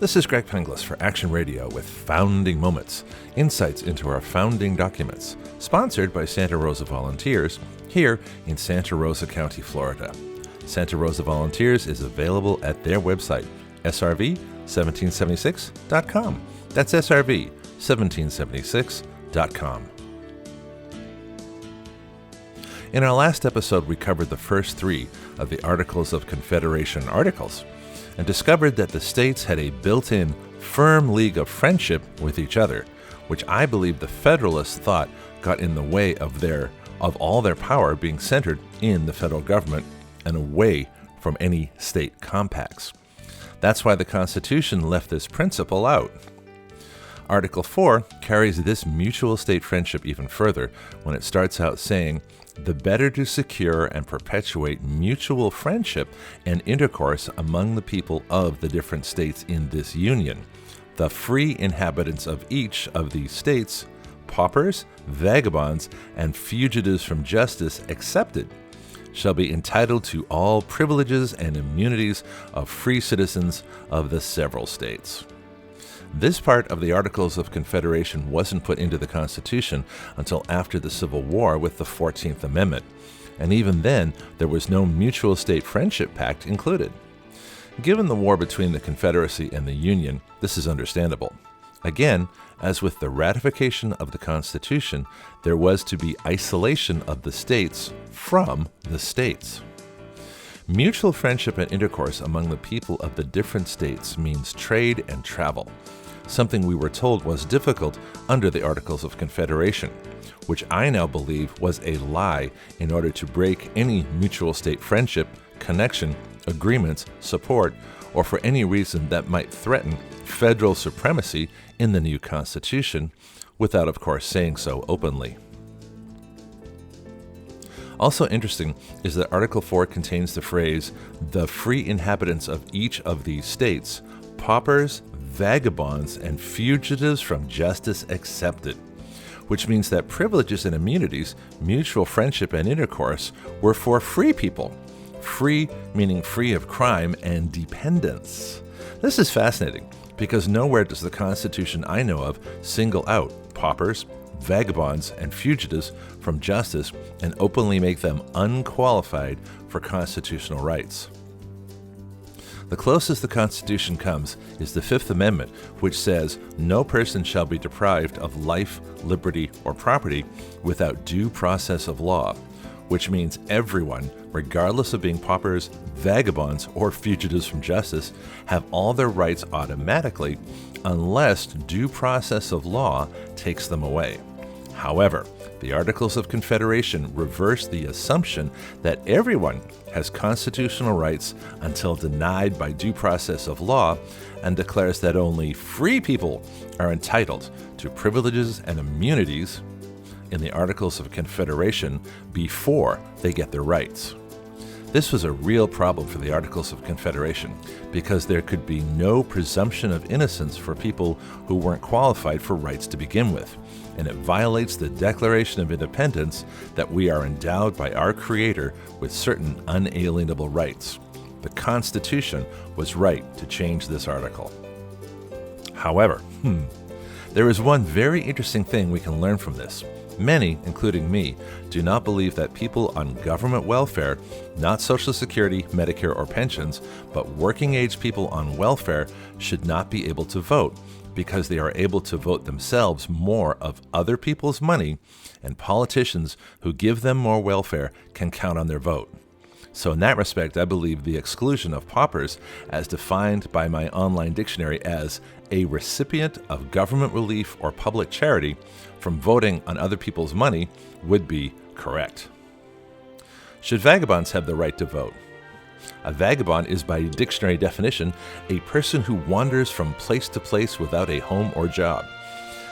This is Greg Penglis for Action Radio with Founding Moments, insights into our founding documents, sponsored by Santa Rosa Volunteers here in Santa Rosa County, Florida. Santa Rosa Volunteers is available at their website, SRV1776.com. That's SRV1776.com. In our last episode, we covered the first three of the Articles of Confederation articles and discovered that the states had a built-in, firm league of friendship with each other, which I believe the Federalists thought got in the way of all their power being centered in the federal government and away from any state compacts. That's why the Constitution left this principle out. Article 4 carries this mutual state friendship even further when it starts out saying, "The better to secure and perpetuate mutual friendship and intercourse among the people of the different states in this union, the free inhabitants of each of these states, paupers, vagabonds, and fugitives from justice excepted, shall be entitled to all privileges and immunities of free citizens of the several states." This part of the Articles of Confederation wasn't put into the Constitution until after the Civil War with the 14th Amendment, and even then there was no mutual state friendship pact included. Given the war between the Confederacy and the Union, this is understandable. Again, as with the ratification of the Constitution, there was to be isolation of the states from the states. Mutual friendship and intercourse among the people of the different states means trade and travel, something we were told was difficult under the Articles of Confederation, which I now believe was a lie in order to break any mutual state friendship, connection, agreements, support, or for any reason that might threaten federal supremacy in the new Constitution, without of course saying so openly. Also interesting is that Article 4 contains the phrase, "the free inhabitants of each of these states, paupers, vagabonds, and fugitives from justice excepted," which means that privileges and immunities, mutual friendship and intercourse, were for free people. Free meaning free of crime and dependence. This is fascinating because nowhere does the Constitution I know of single out paupers, vagabonds, and fugitives from justice and openly make them unqualified for constitutional rights. The closest the Constitution comes is the Fifth Amendment, which says, "No person shall be deprived of life, liberty, or property without due process of law," which means everyone, regardless of being paupers, vagabonds, or fugitives from justice, have all their rights automatically unless due process of law takes them away. However, the Articles of Confederation reverse the assumption that everyone has constitutional rights until denied by due process of law and declares that only free people are entitled to privileges and immunities in the Articles of Confederation before they get their rights. This was a real problem for the Articles of Confederation because there could be no presumption of innocence for people who weren't qualified for rights to begin with, and it violates the Declaration of Independence that we are endowed by our Creator with certain unalienable rights. The Constitution was right to change this article. However, there is one very interesting thing we can learn from this. Many, including me, do not believe that people on government welfare, not Social Security, Medicare, or pensions, but working-age people on welfare should not be able to vote because they are able to vote themselves more of other people's money, and politicians who give them more welfare can count on their vote. So in that respect, I believe the exclusion of paupers, as defined by my online dictionary as a recipient of government relief or public charity, from voting on other people's money would be correct. Should vagabonds have the right to vote? A vagabond is by dictionary definition a person who wanders from place to place without a home or job.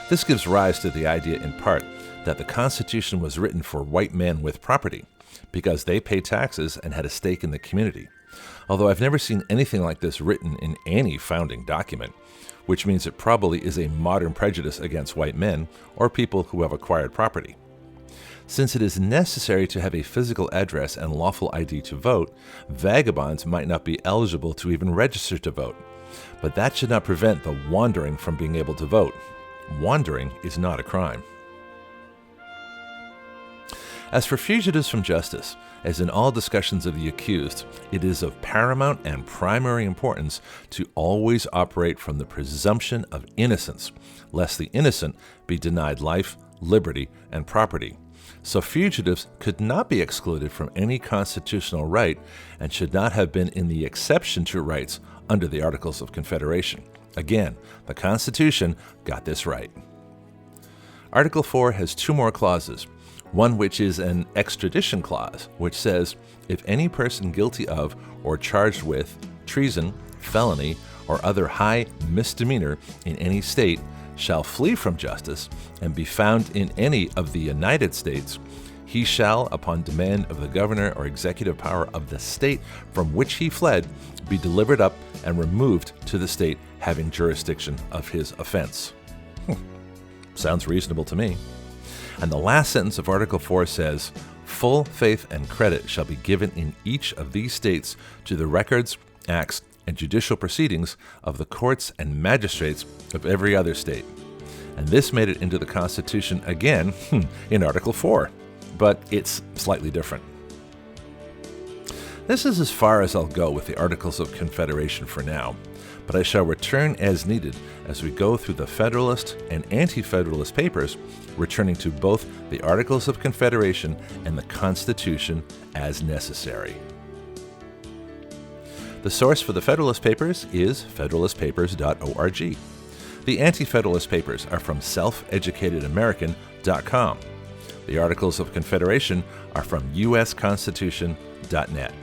This gives rise to the idea in part that the Constitution was written for white men with property because they pay taxes and had a stake in the community. Although I've never seen anything like this written in any founding document, which means it probably is a modern prejudice against white men or people who have acquired property. Since it is necessary to have a physical address and lawful ID to vote, vagabonds might not be eligible to even register to vote. But that should not prevent the wandering from being able to vote. Wandering is not a crime. As for fugitives from justice, as in all discussions of the accused, it is of paramount and primary importance to always operate from the presumption of innocence, lest the innocent be denied life, liberty, and property. So fugitives could not be excluded from any constitutional right and should not have been in the exception to rights under the Articles of Confederation. Again, the Constitution got this right. Article 4 has two more clauses. One which is an extradition clause, which says, if any person guilty of or charged with treason, felony, or other high misdemeanor in any state shall flee from justice and be found in any of the United States, he shall, upon demand of the governor or executive power of the state from which he fled, be delivered up and removed to the state having jurisdiction of his offense. Sounds reasonable to me. And the last sentence of Article 4 says, full faith and credit shall be given in each of these states to the records, acts, and judicial proceedings of the courts and magistrates of every other state. And this made it into the Constitution again in Article 4, but it's slightly different. This is as far as I'll go with the Articles of Confederation for now, but I shall return as needed as we go through the Federalist and Anti-Federalist Papers, returning to both the Articles of Confederation and the Constitution as necessary. The source for the Federalist Papers is federalistpapers.org. The Anti-Federalist Papers are from selfeducatedamerican.com. The Articles of Confederation are from usconstitution.net.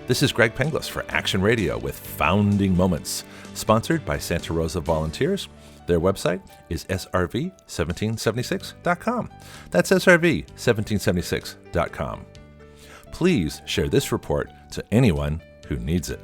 This is Greg Penglis for Action Radio with Founding Moments, sponsored by Santa Rosa Volunteers. Their website is SRV1776.com. That's SRV1776.com. Please share this report to anyone who needs it.